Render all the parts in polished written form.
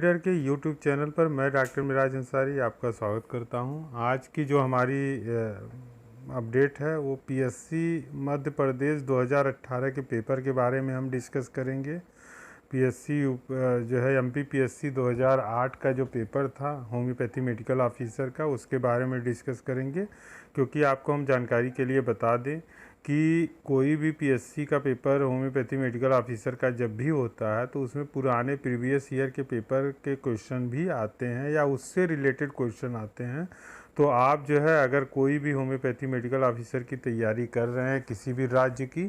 Reader के YouTube channel पर मैं डॉक्टर मिराज अंसारी आपका स्वागत करता हूं। आज की जो हमारी अपडेट है वो पीएससी मध्य प्रदेश 2018 के पेपर के बारे में हम डिस्कस करेंगे। पीएससी जो है एमपी पीएससी 2008 का जो पेपर था होम्योपैथी मेडिकल ऑफिसर का, उसके बारे में डिस्कस करेंगे। क्योंकि आपको हम जानकारी के लिए बता दें कि कोई भी पीएससी का पेपर होम्योपैथी मेडिकल ऑफिसर का जब भी होता है तो उसमें पुराने प्रीवियस ईयर के पेपर के क्वेश्चन भी आते हैं या उससे रिलेटेड क्वेश्चन आते हैं। तो आप जो है अगर कोई भी होम्योपैथी मेडिकल ऑफिसर की तैयारी कर रहे हैं किसी भी राज्य की,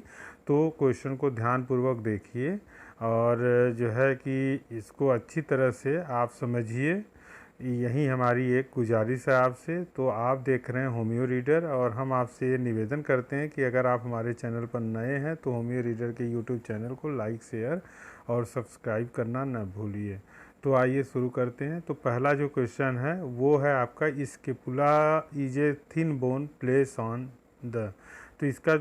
तो क्वेश्चन को ध्यानपूर्वक देखिए और जो है कि इसको अच्छी तरह से आप समझिए। यही हमारी एक गुजारिश है आपसे। तो आप देख रहे हैं होम्यो रीडर और हम आपसे ये निवेदन करते हैं कि अगर आप हमारे चैनल पर नए हैं तो होम्यो रीडर के यूट्यूब चैनल को लाइक, शेयर और सब्सक्राइब करना न भूलिए। तो आइए शुरू करते हैं। तो पहला जो क्वेश्चन है वो है आपका scapula is a thin bone place on the. तो इसका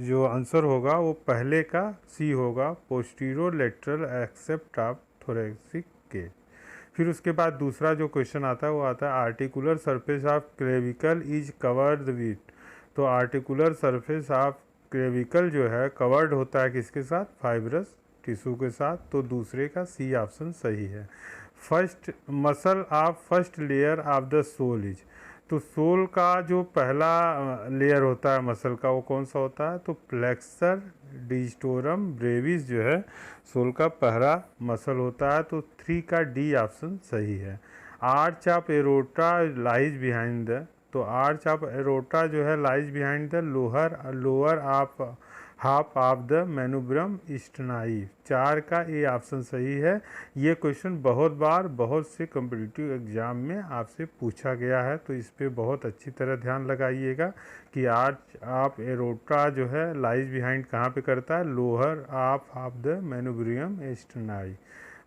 जो आंसर होगा वो पहले का सी होगा, posterior lateral except of thoracic के। फिर उसके बाद दूसरा जो क्वेश्चन आता है वो आता है articular surface of clavicle is covered with. तो आर्टिकुलर सरफेस ऑफ क्लेविकल जो है कवर्ड होता है किसके साथ? फाइब्रस टिश्यू के साथ। तो दूसरे का सी ऑप्शन सही है। First muscle of first layer of the sole is. तो सोल का जो पहला लेयर होता है मसल का वो कौन सा होता है? तो फ्लेक्सर डिजिटोरम ब्रेविस जो है सोल का पहला मसल होता है। तो 3 का डी ऑप्शन सही है। Arch of aorta lies behind the. तो आर्च ऑफ एरोटा जो है lies behind the lower of half of the manubrium sterni. 4 का ए ऑप्शन सही है। ये क्वेश्चन बहुत बार बहुत से कम्पिटिटिव एग्जाम में आपसे पूछा गया है, तो इस पे बहुत अच्छी तरह ध्यान लगाइएगा कि आर्च ऑफ एरोटा जो है लाइज बिहाइंड कहाँ पे करता है? Lower of the manubrium sterni.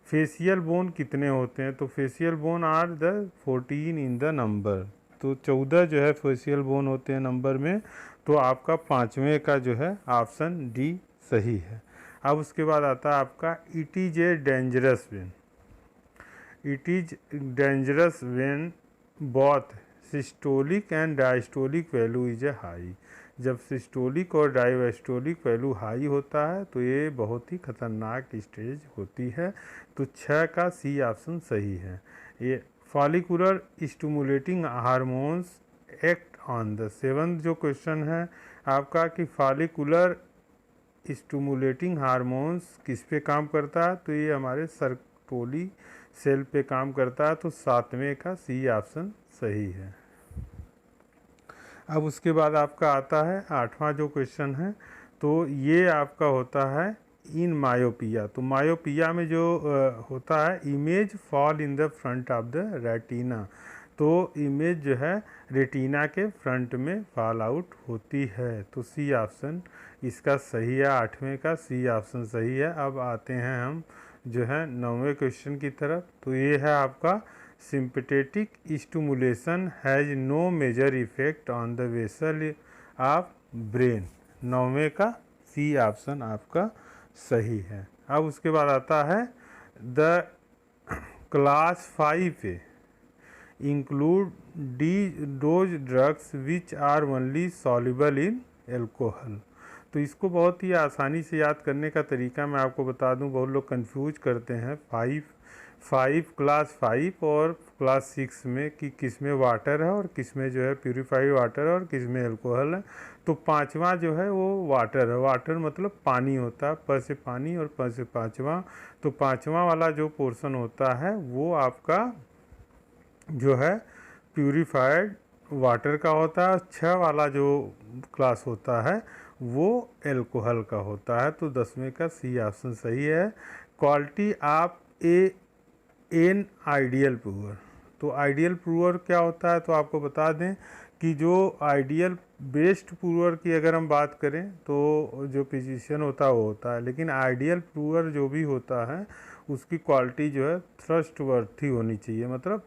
Facial bone कितने होते हैं? तो facial bone are the 14 in the number. तो 14 जो है फेशियल बोन होते हैं नंबर में। तो आपका 5वें का जो है ऑप्शन डी सही है। अब उसके बाद आता है आपका it is a dangerous when. It is dangerous when both systolic and diastolic value is a high. जब सिस्टोलिक और डायस्टोलिक वैल्यू हाई होता है तो ये बहुत ही खतरनाक स्टेज होती है। तो 6 का सी ऑप्शन सही है। ये follicular stimulating hormones act on the. 7th जो क्वेश्चन है आपका कि फॉलिकुलर स्टिमुलेटिंग हार्मोन्स किस पे काम करता है? तो ये हमारे सर्टोली सेल पे काम करता है। तो 7वें का सी ऑप्शन सही है। अब उसके बाद आपका आता है 8वां जो क्वेश्चन है, तो ये आपका होता है इन मायोपिया। तो मायोपिया में जो होता है image fall in the front of the retina. तो इमेज जो है रेटिना के फ्रंट में फॉल आउट होती है। तो सी ऑप्शन इसका सही है। 8वें का सी ऑप्शन सही है। अब आते हैं हम जो है 9वें क्वेश्चन की तरफ। तो ये है आपका sympathetic stimulation has no major effect on the vessel of brain. 9वें का सी ऑप्शन आपका सही है। अब उसके बाद आता है the class 5 include those drugs which are only soluble in alcohol. तो इसको बहुत ही आसानी से याद करने का तरीका मैं आपको बता दूं। बहुत लोग कंफ्यूज करते हैं क्लास 5 और क्लास 6 में कि किस में वाटर है और किस में जो है प्यूरिफाइड वाटर है और किस में अल्कोहल है। तो 5वां जो है वो वाटर है। वाटर मतलब पानी होता है, प से पानी और प से 5वां। तो 5वां वाला जो पोर्शन होता है वो आपका जो है प्यूरिफाइड वाटर का होता है। 6 वाला जो क्लास होता है वो एल्कोहल का होता है। तो 10वें का सी ऑप्शन सही है। Quality of an ideal prover. तो आइडियल प्रूवर क्या होता है? तो आपको बता दें कि जो आइडियल बेस्ट प्रूवर की अगर हम बात करें तो जो फिजिशियन होता है वो होता है, लेकिन आइडियल प्रूवर जो भी होता है उसकी क्वालिटी जो है ट्रस्टवर्थी होनी चाहिए। मतलब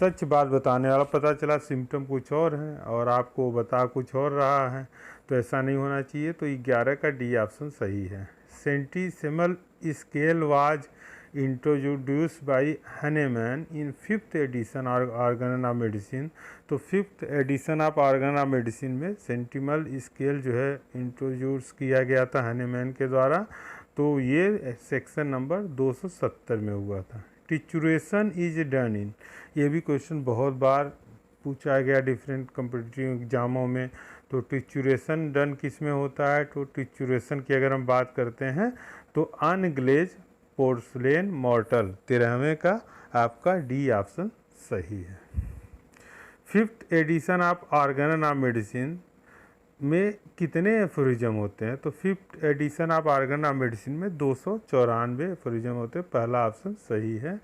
सच बात बताने वाला। पता चला सिम्टम कुछ और है और आपको बता कुछ और रहा है, तो ऐसा नहीं होना चाहिए। तो 11 का डी ऑप्शन सही है। Centesimal scale was introduce by Hahnemann in 5th edition organon of medicine. तो 5th edition of organon of medicine में सेंटिनल स्केल जो है इंट्रोड्यूस किया गया था हनेमैन के द्वारा। तो ये सेक्शन नंबर 270 में हुआ था। टिचुरेशन इज डन इन, ये भी क्वेश्चन बहुत बार पूछा गया डिफरेंट कॉम्पिटिटिव एग्जामों में। तो टिचुरेशन डन किस में होता है? तो टिचुरेशन की अगर हम बात करते हैं तो अनग्लेज पोर्सलेन मॉर्टल, 13वें का आपका डी ऑप्शन सही है। 5th edition of organon of medicine में कितने एफोरिज्म होते हैं? तो 5th edition of organon of medicine में 294 एफोरिज्म होते हैं, पहला ऑप्शन सही है।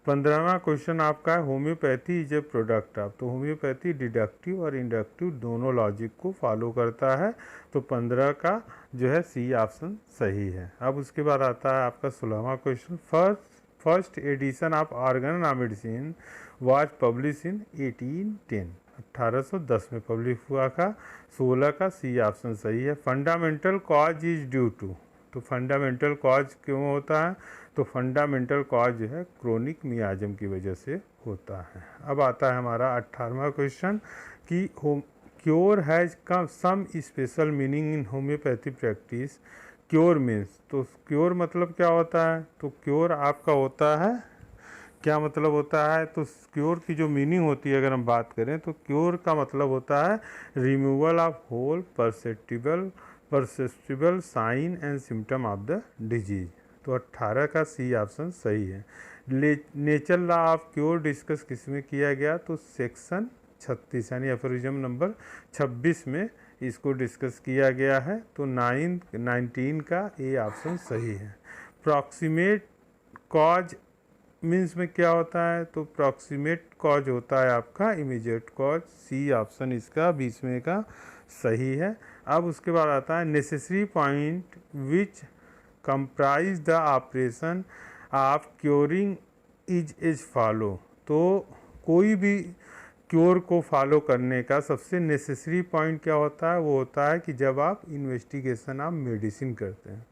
15वां क्वेश्चन आपका है homeopathy is A product of. तो होम्योपैथी डिडक्टिव और इंडक्टिव दोनों लॉजिक को फॉलो करता है। तो 15 का जो है सी ऑप्शन सही है। अब उसके बाद आता है आपका 16वां question, first edition of organon of medicine was publish in 1810, 1810 में पब्लिश हुआ था। 16 का सी ऑप्शन सही है। Fundamental cause is due to. तो फंडामेंटल कॉज क्यों होता है? तो फंडामेंटल कॉज जो है क्रोनिक मियाजम की वजह से होता है। अब आता है हमारा 18वां क्वेश्चन कि cure has some special meaning in homoeopathy practice. Cure means, तो क्योर मतलब क्या होता है? तो क्योर आपका होता है, क्या मतलब होता है? तो क्योर की जो मीनिंग होती है अगर हम बात करें तो क्योर का मतलब होता है removal of whole perceptible sign and symptom of the disease. तो 18 का सी ऑप्शन सही है। Nature law of cure discuss किस में किया गया? तो सेक्शन 36 यानी एफोरिज्म नंबर 26 में इसको डिस्कस किया गया है। तो 19 का ए ऑप्शन सही है। प्रॉक्सिमेट कॉज मीन्स में क्या होता है? तो प्रॉक्सिमेट कॉज होता है आपका इमीडिएट कॉज, सी ऑप्शन इसका 20वें का सही है। अब उसके बाद आता है necessary point which comprise the operation of curing is follow. तो कोई भी क्योर को फॉलो करने का सबसे नेसेसरी पॉइंट क्या होता है? वो होता है कि जब आप इन्वेस्टिगेशन ऑफ मेडिसिन करते हैं।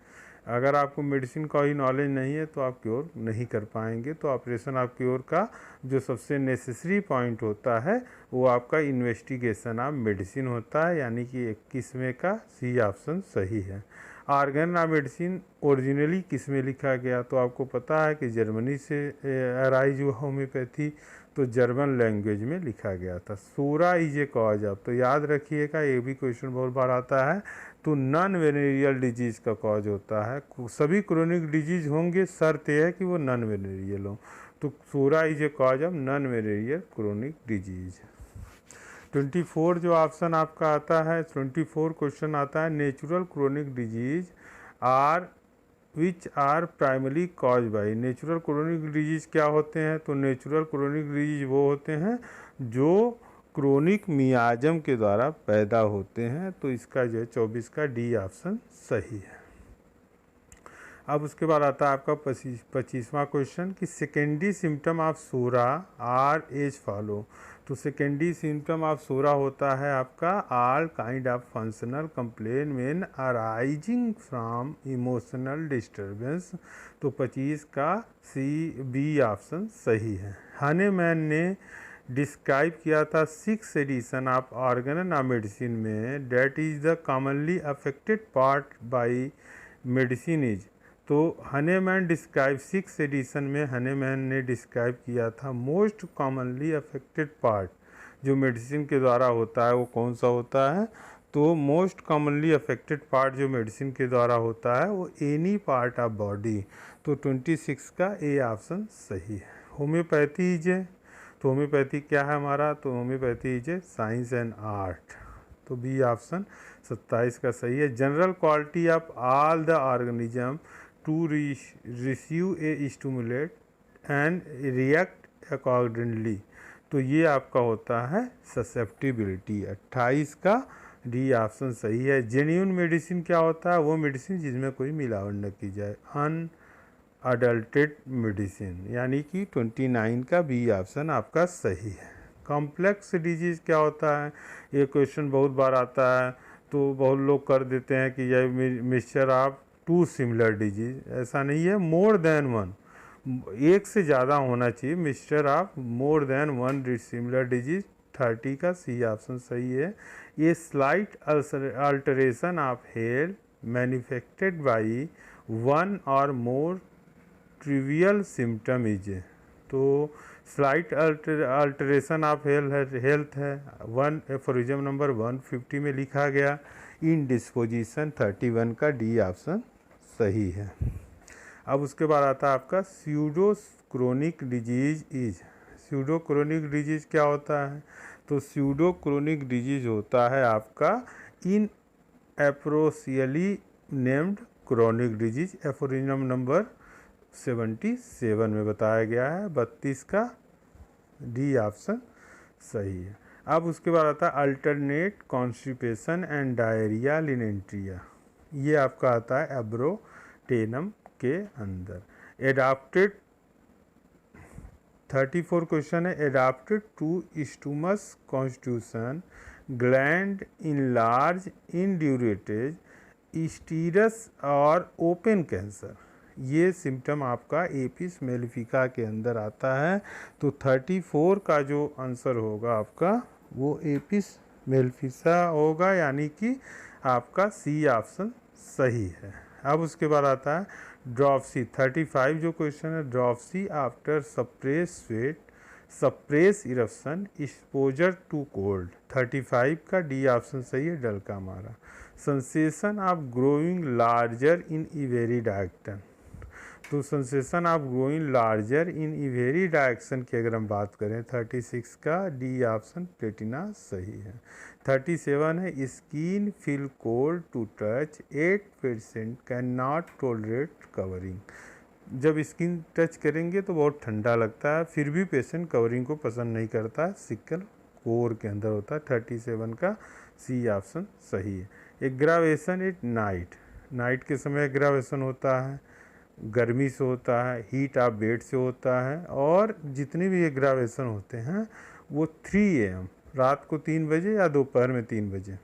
अगर आपको मेडिसिन का ही नॉलेज नहीं है तो आप क्योर नहीं कर पाएंगे। तो ऑपरेशन ऑफ क्योर का जो सबसे नेसेसरी पॉइंट होता है वो आपका इन्वेस्टिगेशन ऑफ मेडिसिन होता है, यानी कि 21वें का सी ऑप्शन सही है। ऑर्गन ऑफ मेडिसिन ओरिजिनली किस में लिखा गया? तो आपको पता है कि जर्मनी से अराइज हुआ होम्योपैथी, तो जर्मन लैंग्वेज में लिखा गया था। सूरा इज ए कॉज ऑफ, तो याद रखिएगा ये भी क्वेश्चन बहुत बार आता है। तो नॉन वेनेरियल डिजीज़ का कॉज होता है। सभी क्रोनिक डिजीज होंगे, शर्त यह है कि वो नॉन वेनेरियल हो। तो सूरा is a cause of non venereal chronic disease. 24 जो ऑप्शन आपका आता है, 24 क्वेश्चन आता है natural chronic disease are which are primary cause by. Natural chronic disease क्या होते हैं? तो नेचुरल क्रोनिक डिजीज वो होते हैं जो क्रोनिक मियाजम के द्वारा पैदा होते हैं। तो इसका जो है 24 का डी ऑप्शन सही है। अब उसके बाद आता है आपका 25वां क्वेश्चन कि सेकेंडरी सिम्टम ऑफ सूरा आर एज फॉलो। तो सेकेंडरी सिम्टम ऑफ सूरा होता है आपका all kind of functional complain when arising from emotional disturbance. तो 25 का सी बी ऑप्शन सही है। हनेमैन ने डिस्क्राइब किया था 6th edition of organon of medicine में that is the commonly affected part by medicine is. तो हनेमैन डिस्क्राइब 6th एडिशन में हनेमैन ने डिस्क्राइब किया था मोस्ट कॉमनली अफेक्टेड पार्ट जो मेडिसिन के द्वारा होता है वो कौन सा होता है? तो मोस्ट कॉमनली अफेक्टेड पार्ट जो मेडिसिन के द्वारा होता है वो एनी पार्ट ऑफ बॉडी। तो 26 का ए ऑप्शन सही है। होम्योपैथी इज ए, तो होम्योपैथी क्या है हमारा? तो homoeopathy is a science and art. तो बी ऑप्शन 27 का सही है। General quality of all the organism to receive a stimulate and react accordingly. तो ये आपका होता है ससेप्टिबिलिटी। 28 का डी ऑप्शन सही है। जेन्युइन मेडिसिन क्या होता है? वो मेडिसिन जिसमें कोई मिलावट न की जाए, अनअडल्टेड मेडिसिन, यानी कि 29 का बी ऑप्शन आपका सही है। कॉम्प्लेक्स डिजीज़ क्या होता है? ये क्वेश्चन बहुत बार आता है, तो बहुत लोग कर देते हैं कि यह मिक्सचर ऑफ 2 सिमिलर डिजीज। ऐसा नहीं है, मोर देन वन। एक से ज़्यादा होना चाहिए mixture of more than one similar disease 30 का सी ऑप्शन सही है। ये slight alteration of health manufactured by one और मोर ट्रिवियल सिम्टम इज, तो स्लाइट अल्टरेशन ऑफ हेल्थ है वन एफोरिज्म नंबर 150 में लिखा गया। इन डिस्पोजिशन 31 का डी ऑप्शन सही है। अब उसके बाद आता है आपका pseudo chronic disease is. Pseudo chronic disease क्या होता है? तो स्यूडो क्रोनिक डिजीज होता है आपका inappropriately named chronic disease, aphorism number 77 में बताया गया है। 32 का डी ऑप्शन सही है। अब उसके बाद आता है alternate constipation and diarrhoea lienteria, ये आपका आता है एब्रोटेनम के अंदर। एडाप्टेड 34 क्वेश्चन है, adapted to strumous constitution gland in large indurated scirrhous और ओपन कैंसर, ये सिम्टम आपका एपिस मेलिफिका के अंदर आता है। तो 34 का जो आंसर होगा आपका वो एपिस मेलिफिका होगा, यानी कि आपका सी ऑप्शन सही है। अब उसके बाद आता है ड्रॉप्सी 35 जो क्वेश्चन है, dropsy after suppress sweat suppress eruption exposure to cold, 35 का डी ऑप्शन सही है, dulcamara. Sensation of growing larger in every direction, तो sensation of growing larger in every direction की अगर हम बात करें 36 का डी ऑप्शन प्लेटिना सही है। 37 है skin feel cold to touch 8% can not tolerate covering, जब स्किन टच करेंगे तो बहुत ठंडा लगता है, फिर भी पेशेंट कवरिंग को पसंद नहीं करता है, सिकल कोर के अंदर होता है। 37 का सी ऑप्शन सही है। एग्रावेशन एट नाइट, नाइट के समय एग्रावेशन होता है, गर्मी से होता है, हीट ऑफ बेड से होता है, और जितने भी एग्रावेशन होते हैं वो 3 AM रात को 3 बजे या दोपहर में 3 बजे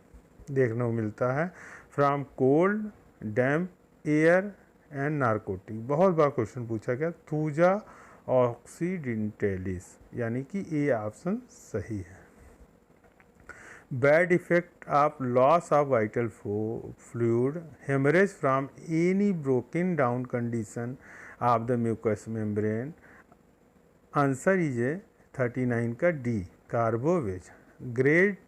देखने को मिलता है। From cold damp air and narcotic, बहुत बार क्वेश्चन पूछा गया, थूजा ऑक्सीडेंटलिस, यानी कि ए ऑप्शन सही है। Bad effect of loss of vital fluid haemorrhage from any broken down condition of the mucous membrane, answer is A 39 का D carbo veg. Great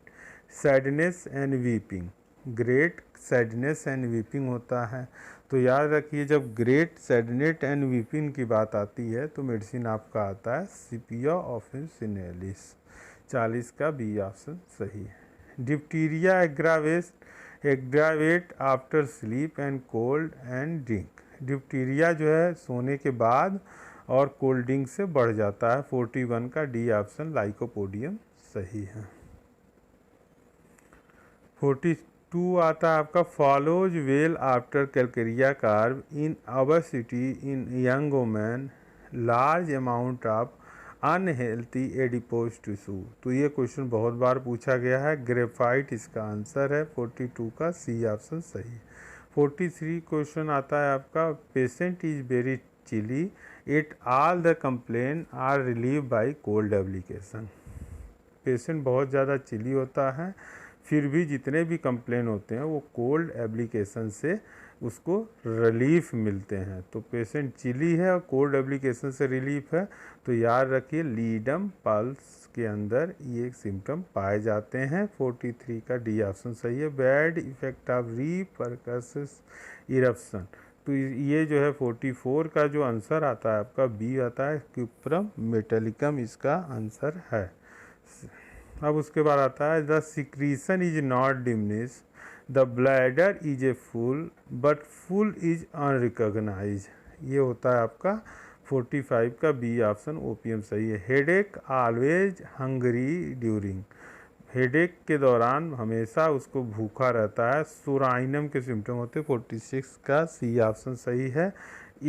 sadness and weeping, great sadness and weeping होता है, तो याद रखिए जब great sadness and weeping की बात आती है तो मेडिसिन आपका आता है सिपिया ऑफिसिनेलिस, 40 का बी ऑप्शन सही है। Diphtheria aggravate after sleep and cold and drink, diphtheria जो है सोने के बाद और कोल्ड ड्रिंक से बढ़ जाता है, 41 का डी ऑप्शन लाइकोपोडियम सही है। 42 आता है आपका follows well after Calcarea carb in obesity in young women large amount of unhealthy adipose tissue, तो ये क्वेश्चन बहुत बार पूछा गया है, ग्रेफाइट इसका आंसर है, 42 का सी ऑप्शन सही। 43 क्वेश्चन आता है आपका patient is very chilly it all the complain are relieve by cold application, patient बहुत ज़्यादा चिली होता है, फिर भी जितने भी कंप्लेन होते हैं वो कोल्ड एप्लीकेशन से उसको रिलीफ मिलते हैं, तो पेशेंट चिली है और कोल्ड एप्लीकेशन से रिलीफ है, तो याद रखिए लीडम पल्स के अंदर ये सिम्टम पाए जाते हैं। 43 का डी ऑप्शन सही है। बैड इफेक्ट ऑफ रीपरकस इरप्शन, तो ये जो है 44 का जो आंसर आता है आपका बी आता है, क्यूप्रम मेटेलिकम इसका आंसर है। अब उसके बाद आता है the secretion is not diminish, the bladder is a full but full is unrecognised, ये होता है आपका 45 का बी ऑप्शन ओपीएम सही है। Headache always Hungary during, headache के दौरान हमेशा उसको भूखा रहता है, सोराइनम के सिम्टम होते हैं, 46 का सी ऑप्शन सही है।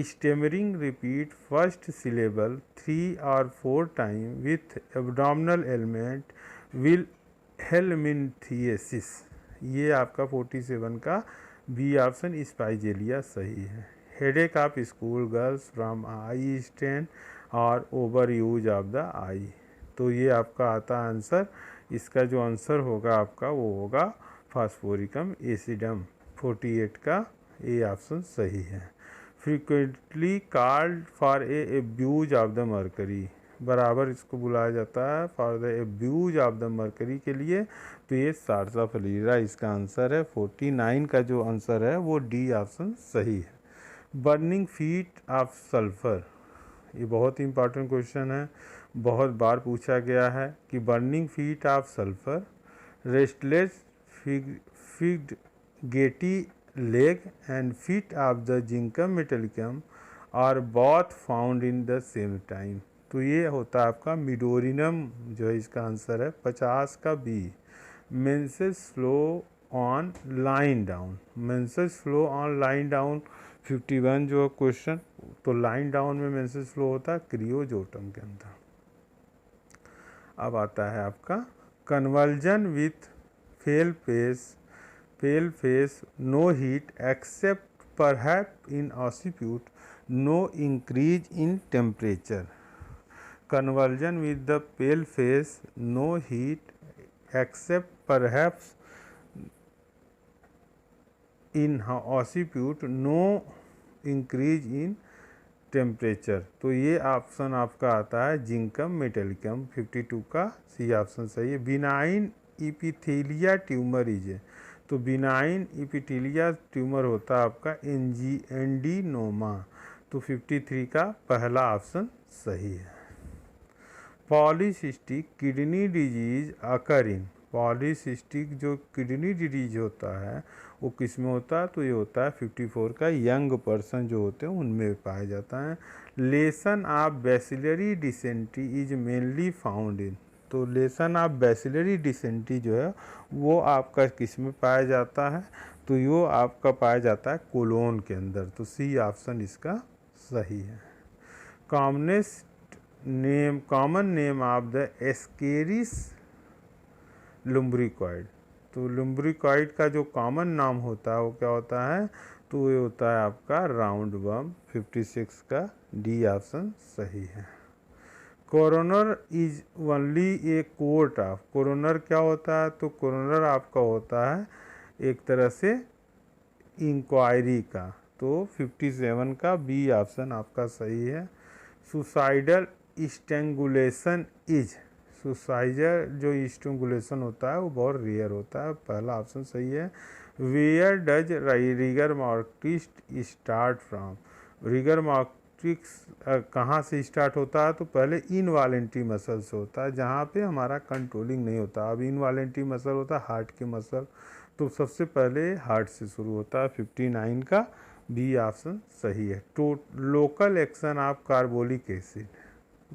Stammering repeat first syllable 3 or 4 time with abdominal element will helminthiasis, ये आपका 47 का बी ऑप्शन स्पाइजेलिया सही है। Headache of school girls from eye strain और over use of the eye. तो ये आपका आता है आंसर। इसका जो आंसर होगा आपका वो होगा फास्फोरिकम एसिडम। 48 का ए ऑप्शन सही है। Frequently called for a abuse of the mercury, बराबर इसको बुलाया जाता है for the abuse of the mercury के लिए। तो ये सार्साफिलीरा इसका आंसर है। 49 का जो आंसर है वो डी ऑप्शन सही है। बर्निंग फीट ऑफ सल्फर, ये बहुत ही इंपॉर्टेंट क्वेश्चन है, बहुत बार पूछा गया है कि burning feet of sulphur, restless fidgety leg and feet of the zincum metallicum are both found in the same time. तो ये होता है आपका मिडोरिनम जो है इसका आंसर है। 50 का B. Menses flow on line down, menses flow on line down 51 जो क्वेश्चन, तो लाइन डाउन में मेंसेस फ्लो होता है क्रियोजोटम के अंदर। अब आता है आपका conversion with fail face no heat except perhap in occiput no increase in temperature. Conversion with the pale face no heat except perhaps in occiput no increase in temperature. तो ये ऑप्शन आपका आता है जिंकम मेटेलिकम। 52 का C option सही है। Benign इपिथेलिया tumour is, तो benign इपिथेलिया tumour होता है आपका एंजीएंडिनोमा। तो 53 का पहला ऑप्शन सही है। पॉलीसिस्टिक किडनी डिजीज अकर इन, पॉलीसिस्टिक जो किडनी डिजीज होता है वो किस में होता है? तो ये होता है 54 का यंग पर्सन जो होते हैं उनमें पाया जाता है। Lesion of bacillary dysentery is mainly found in, तो लेसन ऑफ बैसिलरी डिसेंट्री जो है वो आपका किस में पाया जाता है? तो यो आपका पाया जाता है कोलोन के अंदर। तो सी ऑप्शन इसका सही है। Common name of the ascaris lumbricoid, तो लुम्ब्रिकॉइड का जो कॉमन नाम होता है वो क्या होता है? तो ये होता है आपका राउंड वर्म। 56 का डी ऑप्शन सही है। Coroner is only a court of, coroner क्या होता है? तो कोरोनर आपका होता है एक तरह से इंक्वायरी का। तो 57 का बी ऑप्शन आपका सही है। सुसाइडल स्ट्रैंगुलेशन इज, सुसाइडल जो स्ट्रैंगुलेशन होता है वो बहुत रेयर होता है। पहला ऑप्शन सही है। Where does rigor mortis start from, rigor mortis कहाँ से स्टार्ट होता है? तो पहले इनवॉलेंट्री मसल से होता है जहाँ पे हमारा कंट्रोलिंग नहीं होता। अब इनवॉलेंट्री मसल होता है हार्ट के मसल, तो सबसे पहले हार्ट से शुरू होता है। 59 का बी ऑप्शन सही है। तो local action of carbolic acid,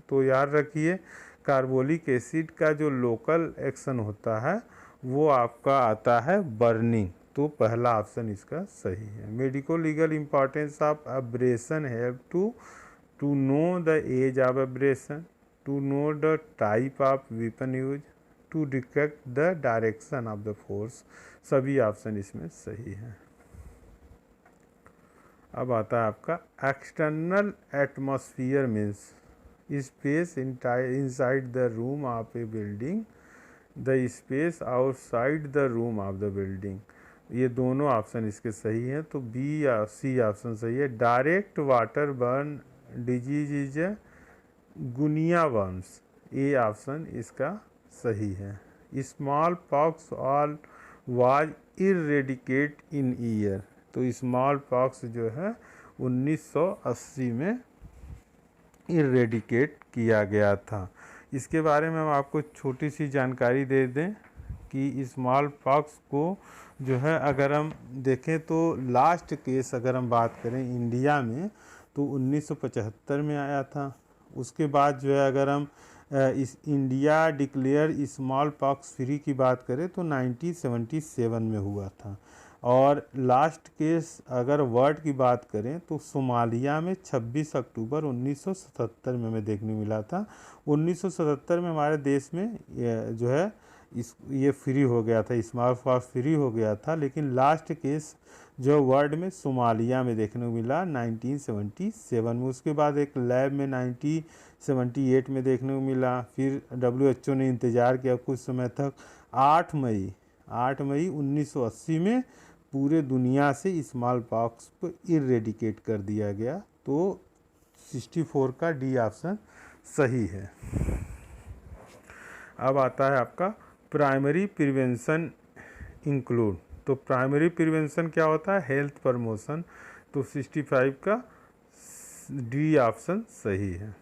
तो याद रखिए कार्बोलिक एसिड का जो लोकल एक्शन होता है वो आपका आता है बर्निंग। तो पहला ऑप्शन इसका सही है। Medico legal importance of abrasion help to know the age of abrasion, to know the type of weapon use, to detect the direction of the force. सभी ऑप्शन इसमें सही है। अब आता है आपका external atmosphere means space inside the room of a building, the space outside the room of the building. ये दोनों ऑप्शन इसके सही हैं। तो बी या सी ऑप्शन सही है। Direct water borne disease is guinea worms, A option इसका सही है। Smallpox all was eradicate in year, तो स्मॉल पॉक्स जो है 1980 में इरेडिकेट किया गया था। इसके बारे में हम आपको छोटी सी जानकारी दे दें कि स्मॉल पॉक्स को जो है अगर हम देखें तो लास्ट केस अगर हम बात करें इंडिया में तो 1975 में आया था। उसके बाद जो है अगर हम इस India declare small pox free की बात करें तो 1977 में हुआ था। और लास्ट केस अगर वर्ल्ड की बात करें तो सोमालिया में 26 अक्टूबर 1977 में हमें देखने मिला था। 1977 में हमारे देश में जो है ये फ्री हो गया था, स्मॉल पॉक्स फ्री हो गया था। लेकिन लास्ट केस जो वर्ल्ड में सोमालिया में देखने को मिला 1977 में। उसके बाद एक लैब में 1978 में देखने को मिला। फिर WHO ने इंतज़ार किया कुछ समय तक, 8 मई 1980 में पूरे दुनिया से स्मॉल पॉक्स को इरेडिकेट कर दिया गया। तो 64 का डी ऑप्शन सही है। अब आता है आपका प्राइमरी प्रिवेंशन इंक्लूड। तो प्राइमरी प्रिवेंशन क्या होता है? Health promotion. तो 65 का डी ऑप्शन सही है।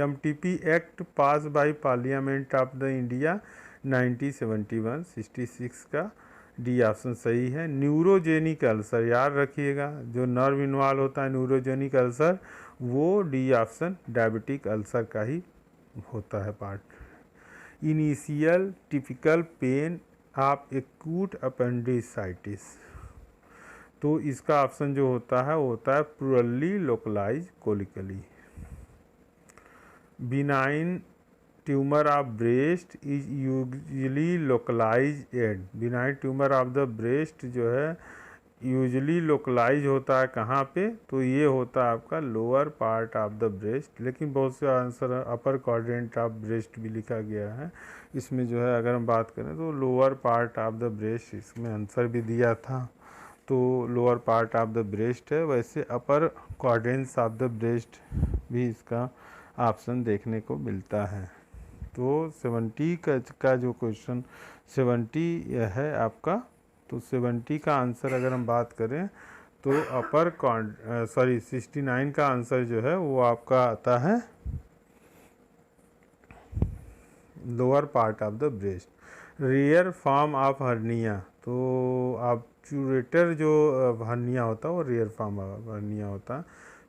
MTP act pass by parliament of the India 1971, 66 का डी ऑप्शन सही है। न्यूरोजेनिक अल्सर याद रखिएगा, जो नर्व इन्वॉल्व होता है न्यूरोजेनिक अल्सर, वो डी ऑप्शन डायबिटिक अल्सर का ही होता है part. Initial typical pain of acute appendicitis, तो इसका ऑप्शन जो होता है वो होता है poorly localise colicky. Benign tumour of breast is usually localise at. Benign tumour of the breast जो है यूजली लोकलाइज होता है कहाँ पे? तो ये होता है आपका lower part of the breast. लेकिन बहुत से answer upper quadrant of breast भी लिखा गया है। इसमें जो है अगर हम बात करें तो lower part of the breast, इसमें आंसर भी दिया था, तो lower part of the breast है। वैसे अपर क्वाड्रेंट्स ऑफ द ब्रेस्ट भी इसका ऑप्शन देखने को मिलता है। तो 70 का जो क्वेश्चन 70 है आपका, तो 70 का आंसर अगर हम बात करें तो 69 का आंसर जो है वो आपका आता है lower part of the breast. Rare form of hernia, तो ऑब्चुरेटर जो हर्निया होता है वो रेयर फॉर्म ऑफ हर्निया होता है।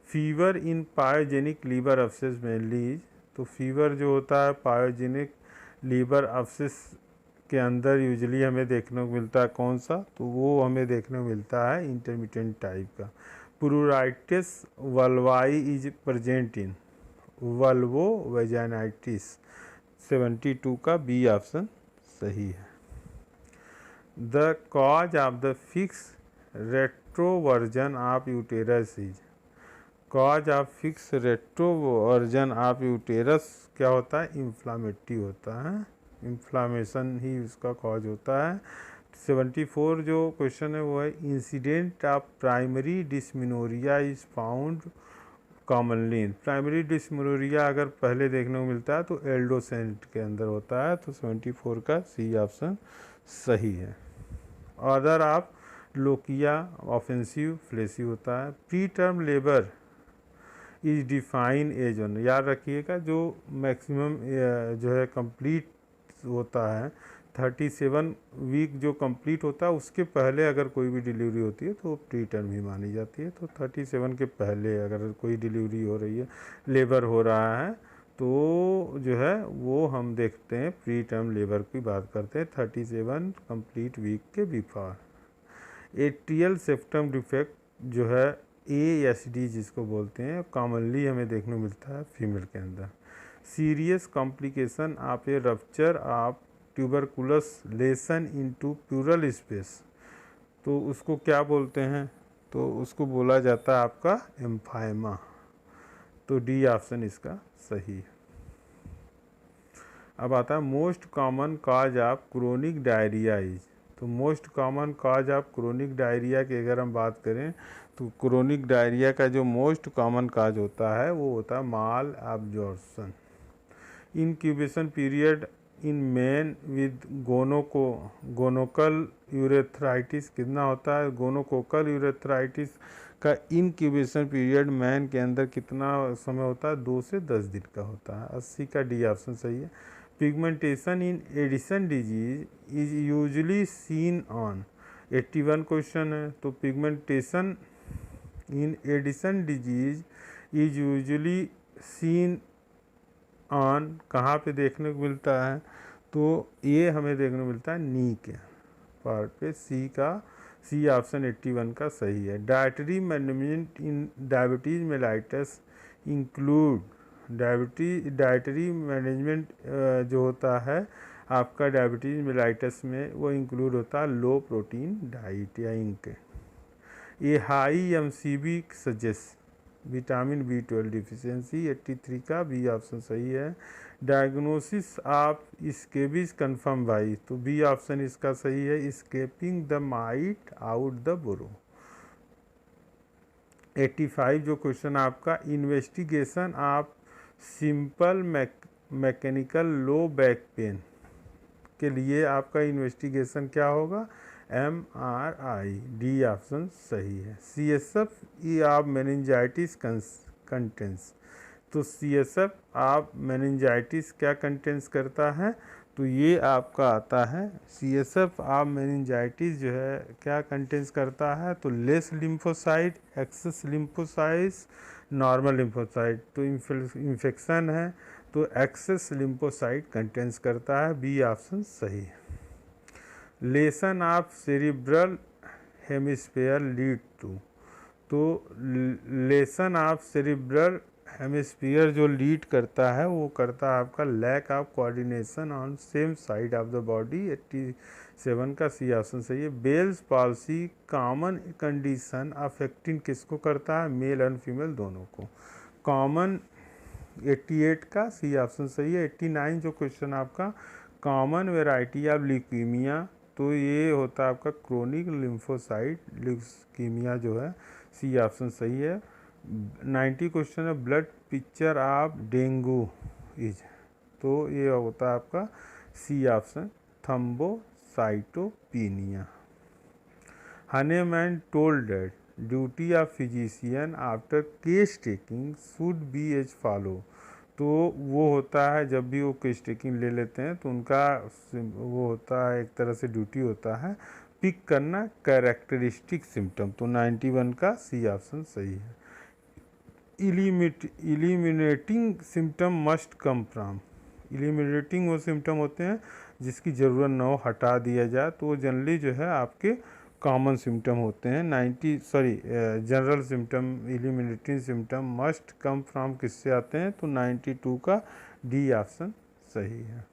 Fever in pyogenic liver abscess mainly, तो फीवर जो होता है पायोजेनिक लीवर अब्सेस के अंदर यूजली हमें देखने को मिलता है कौन सा? तो वो हमें देखने को मिलता है इंटरमिटेंट टाइप का। Pruritus vulvae is present in vulvovaginitis. 72 का बी ऑप्शन सही है। The cause of the fix retroversion of uterus is. Cause of fix retroversion of uterus क्या होता है? इन्फ्लामेटरी होता है, इन्फ्लामेशन ही उसका कॉज होता है। 74 जो क्वेश्चन है वो है incident of primary dysmenorrhoea is found commonly. Primary dysmenorrhoea अगर पहले देखने को मिलता है तो एल्डोसेंट के अंदर होता है। तो 74 का सी ऑप्शन सही है। Odour of lochia offensive fleshy होता है। Pre term labour is define as one, याद रखिएगा जो मैक्सिमम जो है कंप्लीट होता है 37 वीक जो कंप्लीट होता है उसके पहले अगर कोई भी डिलीवरी होती है तो प्री टर्म ही मानी जाती है। तो 37 के पहले अगर कोई डिलीवरी हो रही है, लेबर हो रहा है, तो जो है वो हम देखते हैं प्री टर्म लेबर की बात करते हैं 37 कंप्लीट वीक के बिफोर। एट्रियल सेप्टम डिफेक्ट जो है ASD जिसको बोलते हैं, कॉमनली हमें देखने को मिलता है फीमेल के अंदर। Serious complication of a rupture of tuberculous lesion into pleural space, तो उसको क्या बोलते हैं? तो उसको बोला जाता है आपका एम्फाइमा। तो डी ऑप्शन इसका सही है। अब आता है most common cause of chronic diarrhoea is. तो most common cause of chronic diarrhoea की अगर हम बात करें तो क्रोनिक डायरिया का जो मोस्ट कॉमन काज होता है वो होता है malabsorption. Incubation period in man with gonococcal urethritis कितना होता है? गोनोकोकल यूरेथ्राइटिस का इंक्यूबेशन पीरियड मैन के अंदर कितना समय होता है? 2 से 10 दिन का होता है। 80 का डी ऑप्शन सही है। Pigmentation in Addison disease is usually seen on. 81 question है। तो pigmentation in Addison disease is usually seen on कहाँ पे देखने को मिलता है? तो ये हमें देखने को मिलता है नी के पार्ट पे। सी ऑप्शन 81 का सही है। Dietary management in diabetes mellitus include. Dietary management जो होता है आपका डायबिटीज मेलाइटस में वो इंक्लूड होता है लो प्रोटीन डाइट या इंक। A high MCB suggest vitamin B12 deficiency 83 का बी ऑप्शन सही है। Diagnosis of scabies confirm by, तो बी ऑप्शन इसका सही है, scraping the mite out the burrow. 85 जो क्वेश्चन आपका, investigation of simple mechanical low back pain के लिए आपका इन्वेस्टिगेशन क्या होगा, MRI, डी ऑप्शन सही है। CSF ऑफ मेनिंजाइटिस कंटेंस, तो CSF ऑफ मेनिंजाइटिस क्या कंटेंस करता है, तो ये आपका आता है CSF ऑफ मेनिंजाइटिस जो है क्या कंटेंस करता है, तो less lymphocyte, excess lymphocytes, normal lymphocyte, तो इन्फेक्शन है तो एक्सेस लिम्फोसाइट कंटेंस करता है, बी ऑप्शन सही है। Lesion of cerebral hemisphere lead to, तो लेसन ऑफ सेरिब्रल हेमिस्फीयर जो लीड करता है वो करता है आपका lack of coordination on same side of the body, 87 का सी ऑप्शन सही है। Bell's palsy common condition affecting किसको करता है, मेल एंड फीमेल दोनों को, कॉमन 88 का सी ऑप्शन सही है। 89 जो क्वेश्चन आपका, कॉमन वेराइटी ऑफ ल्यूकीमिया, तो ये होता है आपका क्रोनिक लिम्फोसाइट ल्यूकीमिया जो है, सी ऑप्शन सही है। 90 क्वेश्चन है, blood picture of dengue is, तो ये होता है आपका C option thrombocytopenia. Hahnemann told that duty of physician after case taking should be as follow, तो वो होता है जब भी वो केस टेकिंग ले लेते हैं तो उनका वो होता है एक तरह से ड्यूटी होता है पिक करना कैरेक्टरिस्टिक सिम्टम, तो 91 का सी ऑप्शन सही है। Eliminating symptom must come from, eliminating वो सिम्टम होते हैं जिसकी ज़रूरत न हो, हटा दिया जाए, तो वो जनरली जो है आपके कॉमन सिम्टम होते हैं। General symptom, eliminating symptom must come from किससे आते हैं, तो 92 का डी ऑप्शन सही है।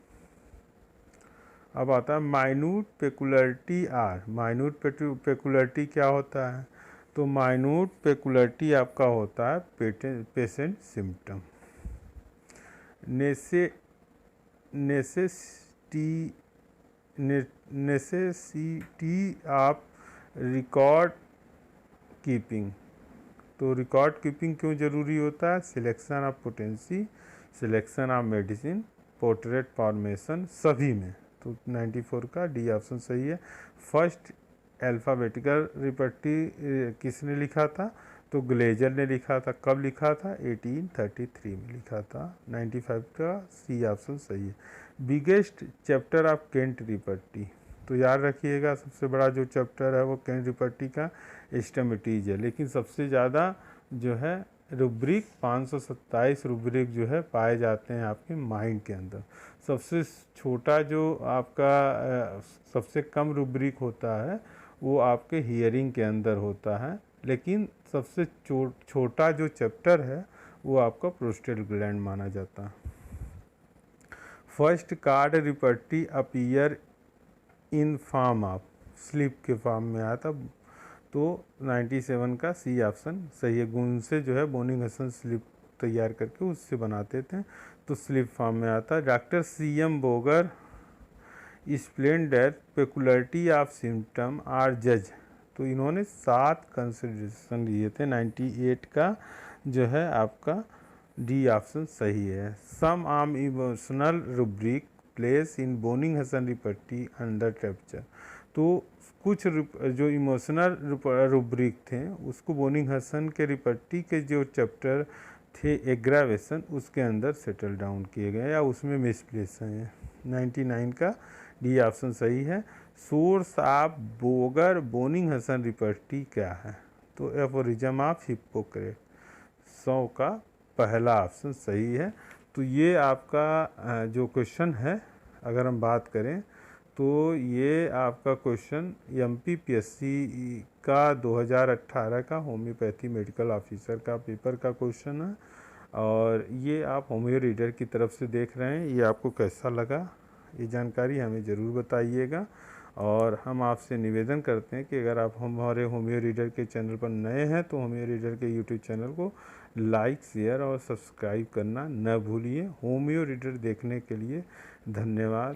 अब आता है माइन्यूट पेकुलरिटी आर, माइन्यूट पेकुलरिटी क्या होता है, तो माइन्यूट पेकुलरिटी आपका होता है patient symptom. Necessity of record keeping, तो रिकॉर्ड कीपिंग क्यों ज़रूरी होता है, selection of potency, selection of medicine, portrait formation, सभी में, तो 94 का डी ऑप्शन सही है। फर्स्ट अल्फ़ाबेटिकल रिपर्टी किसने लिखा था, तो ग्लेजर ने लिखा था, कब लिखा था, 1833 में लिखा था, 95 का सी ऑप्शन सही है। बिगेस्ट चैप्टर ऑफ केंट रिपर्टी, तो याद रखिएगा सबसे बड़ा जो चैप्टर है वो केंट रिपर्टी का एस्टेमेटीज है, लेकिन सबसे ज़्यादा जो है रूब्रिक 527 रूब्रिक जो है पाए जाते हैं आपके माइंड के अंदर। सबसे छोटा जो आपका सबसे कम रूब्रिक होता है वो आपके हियरिंग के अंदर होता है, लेकिन सबसे छोटा जो चैप्टर है वो आपका प्रोस्टेट ग्लैंड माना जाता है। First card repertory appear in form of, slip के फॉर्म में आया था, तो 97 का सी ऑप्शन सही है। गुण से जो है बोनिंग हसन स्लिप तैयार करके उससे बनाते थे, तो स्लिप फॉर्म में आता है। Doctor CM Boger explain that peculiarity of symptom are जज, तो इन्होंने 7 कंसिडरेशन लिए थे, 98 का जो है आपका डी ऑप्शन सही है। सम आम emotional rubric place in Boenninghausen repertory under texture, तो कुछ जो इमोशनल रूब्रिक थे उसको बोनिंग हसन के रिपर्टी के जो चैप्टर थे एग्रावेशन उसके अंदर सेटल डाउन किए गए या उसमें मिसप्लेस हैं। 99 का डी ऑप्शन सही है। Source of Boger Boenninghausen repertory क्या है, तो एफोरिज्म ऑफ हिप्पोक्रेट, 100 का पहला ऑप्शन सही है। तो ये आपका जो क्वेश्चन है अगर हम बात करें तो ये आपका क्वेश्चन MPPSC का 2018 का होम्योपैथी मेडिकल ऑफिसर का पेपर का क्वेश्चन है, और ये आप होम्यो रीडर की तरफ से देख रहे हैं। ये आपको कैसा लगा, ये जानकारी हमें ज़रूर बताइएगा, और हम आपसे निवेदन करते हैं कि अगर आप हमारे होमियो रीडर के चैनल पर नए हैं तो होमियो रीडर के यूट्यूब चैनल को लाइक, शेयर और सब्सक्राइब करना न भूलिए। होमियो रीडर देखने के लिए धन्यवाद।